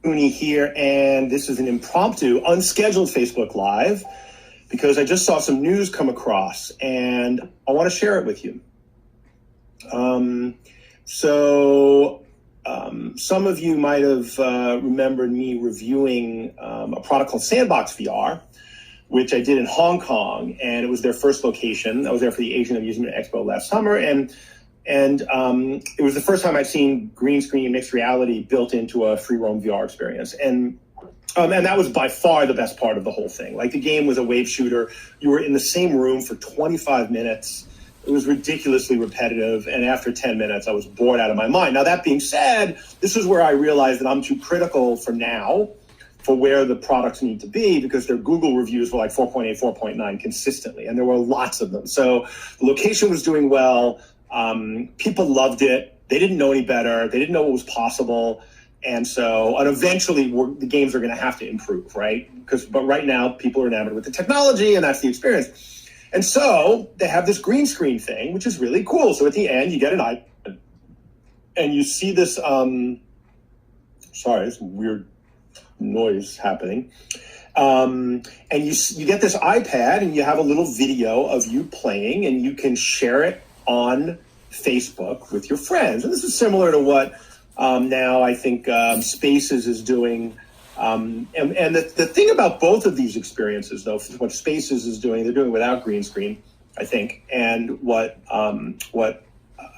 Cooney here, and this is an impromptu, unscheduled Facebook Live because I just saw some news come across, and I want to share it with you. Some of you might have remembered me reviewing a product called Sandbox VR, which I did in Hong Kong, and it was their first location. I was there for the Asian Amusement Expo last summer, and it was the first time I'd seen green screen mixed reality built into a free roam VR experience. And that was by far the best part of the whole thing. Like, the game was a wave shooter. You were in the same room for 25 minutes. It was ridiculously repetitive. And after 10 minutes, I was bored out of my mind. Now, that being said, this is where I realized that I'm too critical for now for where the products need to be, because their Google reviews were like 4.8, 4.9 consistently. And there were lots of them. So the location was doing well. People loved it. They didn't know any better. They didn't know what was possible. And eventually the games are going to have to improve, right? But right now people are enamored with the technology, and that's the experience. And so they have this green screen thing, which is really cool. So at the end, you get an iPad and you see this, sorry, there's weird noise happening. And you get this iPad and you have a little video of you playing, and you can share it on Facebook with your friends. And this is similar to what now I think Spaces is doing. And the thing about both of these experiences, though, what Spaces is doing, they're doing without green screen, I think, and what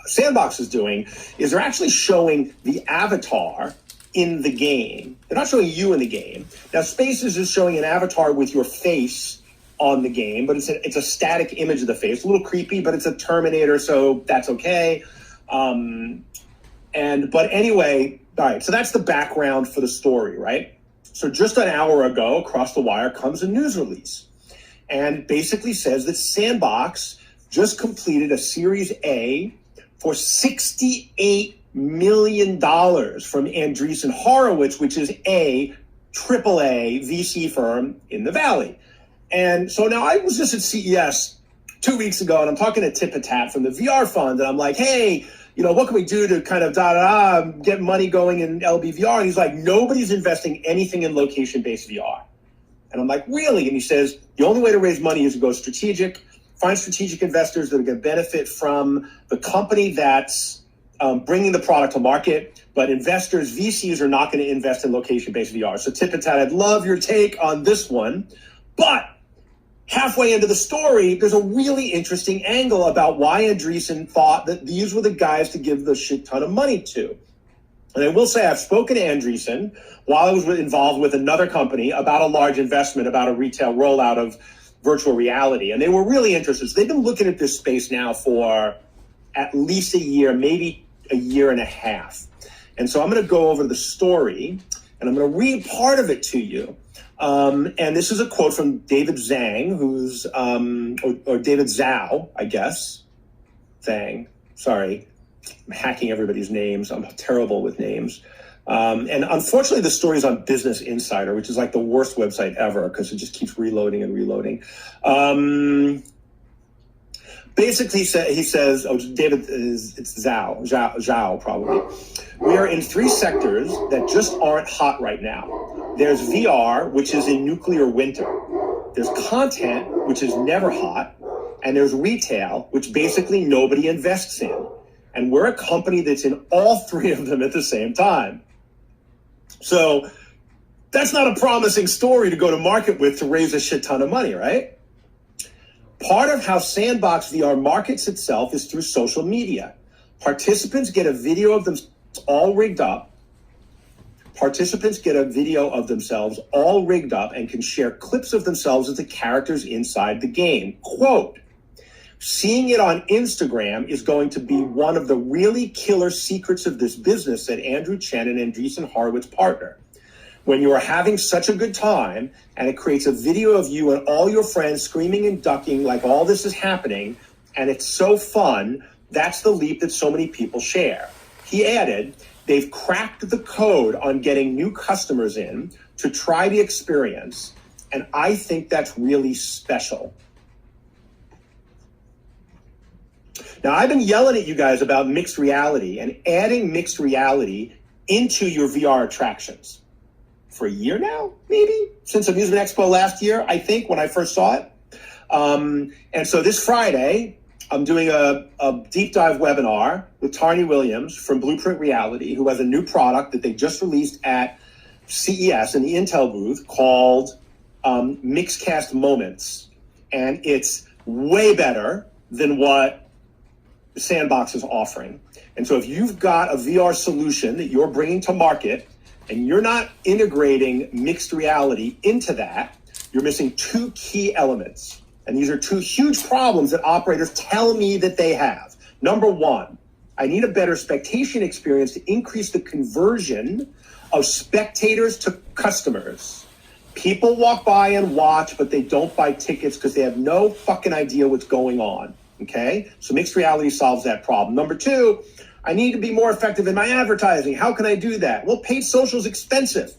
Sandbox is doing is they're actually showing the avatar in the game. They're not showing you in the game. Now, Spaces is showing an avatar with your face on the game, but it's a static image of the face. A little creepy, but it's a Terminator, so that's okay. But anyway, all right, so that's the background for the story, right? So just an hour ago, across the wire, comes a news release, and it basically says that Sandbox just completed a Series A for $68 million from Andreessen Horowitz, which is a AAA VC firm in the Valley. And so now I was just at CES 2 weeks ago, and I'm talking to Tipatat from the VR fund, and I'm like, hey, what can we do to kind of get money going in LBVR? And he's like, nobody's investing anything in location-based VR. And I'm like, really? And he says, the only way to raise money is to go strategic, find strategic investors that are going to benefit from the company that's bringing the product to market. But investors, VCs, are not going to invest in location-based VR. So Tipatat, I'd love your take on this one. But halfway into the story, there's a really interesting angle about why Andreessen thought that these were the guys to give the shit ton of money to. And I will say, I've spoken to Andreessen while I was involved with another company about a large investment, about a retail rollout of virtual reality. And they were really interested. So they've been looking at this space now for at least a year, maybe a year and a half. And so I'm going to go over the story, and I'm going to read part of it to you. And this is a quote from David Zhang, who's, or David Zhao, I guess. Zhang, sorry. I'm hacking everybody's names. I'm terrible with names. And unfortunately, the story is on Business Insider, which is like the worst website ever because it just keeps reloading and reloading. Basically, he says, David it's Zhao probably. We are in three sectors that just aren't hot right now. There's VR, which is in nuclear winter. There's content, which is never hot. And there's retail, which basically nobody invests in. And we're a company that's in all three of them at the same time. So that's not a promising story to go to market with to raise a shit ton of money, right? Part of how Sandbox VR markets itself is through social media. Participants get a video of themselves all rigged up. Participants get a video of themselves all rigged up and can share clips of themselves as the characters inside the game. Quote, seeing it on Instagram is going to be one of the really killer secrets of this business, said Andrew Chen, an Andreessen Horowitz partner. When you are having such a good time and it creates a video of you and all your friends screaming and ducking like all this is happening and it's so fun, that's the leap that so many people share. He added, they've cracked the code on getting new customers in to try the experience, and I think that's really special. Now, I've been yelling at you guys about mixed reality and adding mixed reality into your VR attractions. for a year now, maybe, since Amusement Expo last year, I think, when I first saw it. And so this Friday, I'm doing a deep dive webinar with Tarny Williams from Blueprint Reality, who has a new product that they just released at CES in the Intel booth called Mixcast Moments. And it's way better than what Sandbox is offering. And so if you've got a VR solution that you're bringing to market and you're not integrating mixed reality into that, you're missing two key elements. And these are two huge problems that operators tell me that they have. Number one, I need a better spectation experience to increase the conversion of spectators to customers. People walk by and watch, but they don't buy tickets because they have no fucking idea what's going on, okay? So mixed reality solves that problem. Number two, I need to be more effective in my advertising. How can I do that? Well, paid social is expensive.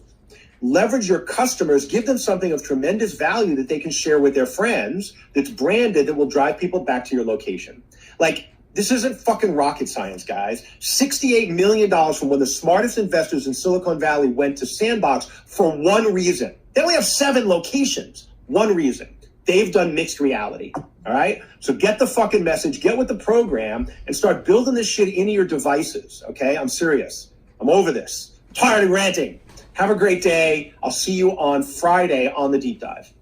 Leverage your customers, give them something of tremendous value that they can share with their friends that's branded that will drive people back to your location. Like, this isn't fucking rocket science, guys. $68 million from one of the smartest investors in Silicon Valley went to Sandbox for one reason. They only have 7 locations. One reason. They've done mixed reality. All right? So get the fucking message, get with the program, and start building this shit into your devices. Okay? I'm serious. I'm over this. I'm tired of ranting. Have a great day. I'll see you on Friday on the deep dive.